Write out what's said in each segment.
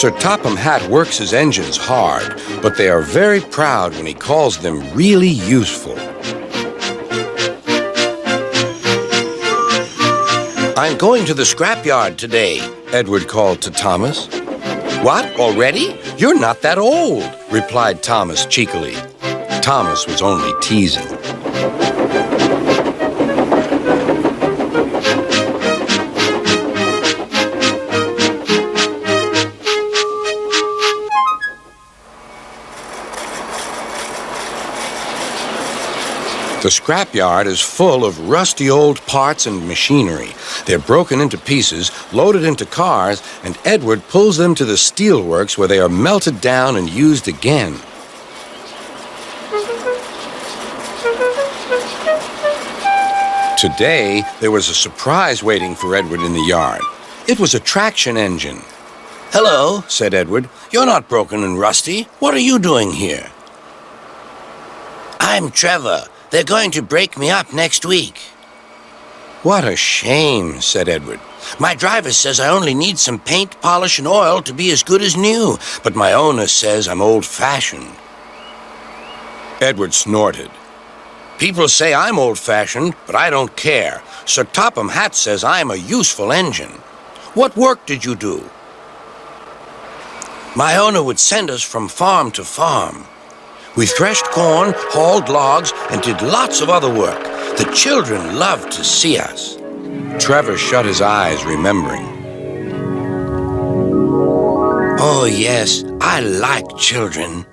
Sir Topham Hatt works his engines hard, but they are very proud when he calls them really useful. "I'm going to the scrapyard today," Edward called to Thomas. "What, already? You're not that old," replied Thomas cheekily. Thomas was only teasing. The scrapyard is full of rusty old parts and machinery. They're broken into pieces, loaded into cars, and Edward pulls them to the steelworks where they are melted down and used again. Today, there was a surprise waiting for Edward in the yard. It was a traction engine. "Hello," said Edward. "You're not broken and rusty. What are you doing here?" "I'm Trevor. They're going to break me up next week." "What a shame," said Edward. "My driver says I only need some paint, polish, and oil to be as good as new, but my owner says I'm old-fashioned." Edward snorted. "People say I'm old-fashioned, but I don't care. Sir Topham Hatt says I'm a useful engine. What work did you do?" "My owner would send us from farm to farm. We threshed corn, hauled logs, and did lots of other work. The children loved to see us." Trevor shut his eyes, remembering. "Oh, yes, I like children."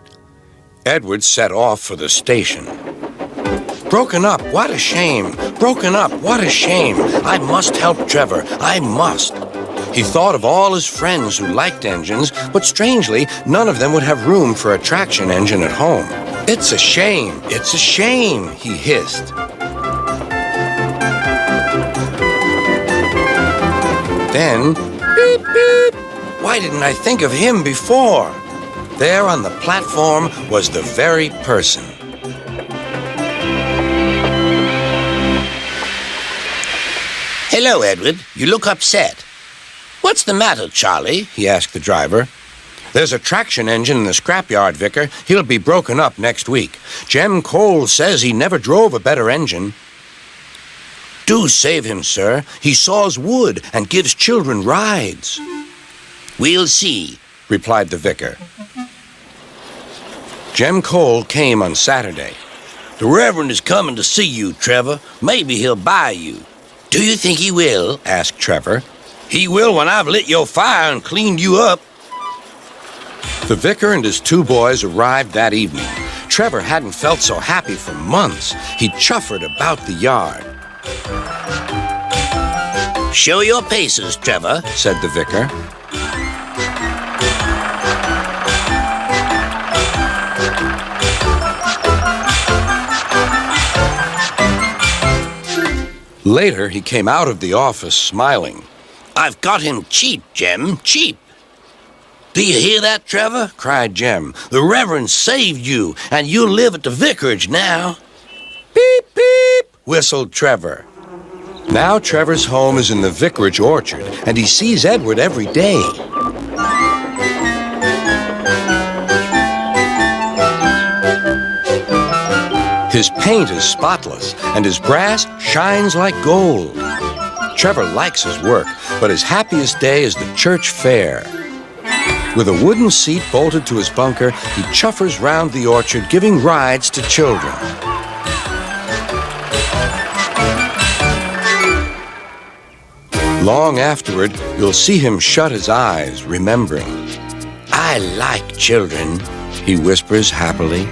Edward set off for the station. "Broken up, what a shame. Broken up, what a shame. I must help Trevor, I must." He thought of all his friends who liked engines, but strangely, none of them would have room for a traction engine at home. "It's a shame, it's a shame," he hissed. Then, beep, beep. Why didn't I think of him before? There on the platform was the very person. "Hello, Edward. You look upset." "What's the matter, Charlie?" he asked the driver. "There's a traction engine in the scrapyard, Vicar. He'll be broken up next week. Jem Cole says he never drove a better engine." "Do save him, sir. He saws wood and gives children rides." "We'll see," replied the vicar. Jem Cole came on Saturday. "The Reverend is coming to see you, Trevor. Maybe he'll buy you." "Do you think he will?" asked Trevor. "He will when I've lit your fire and cleaned you up." The vicar and his two boys arrived that evening. Trevor hadn't felt so happy for months. He chuffered about the yard. "Show your paces, Trevor," said the vicar. Later, he came out of the office smiling. "I've got him cheap, Jem, cheap." "Do you hear that, Trevor?" cried Jem. "The Reverend saved you, and you'll live at the vicarage now." "Beep, beep," whistled Trevor. Now Trevor's home is in the vicarage orchard, and he sees Edward every day. His paint is spotless, and his brass shines like gold. Trevor likes his work, but his happiest day is the church fair. With a wooden seat bolted to his bunker, he chuffers round the orchard, giving rides to children. Long afterward, you'll see him shut his eyes, remembering. "I like children," he whispers happily.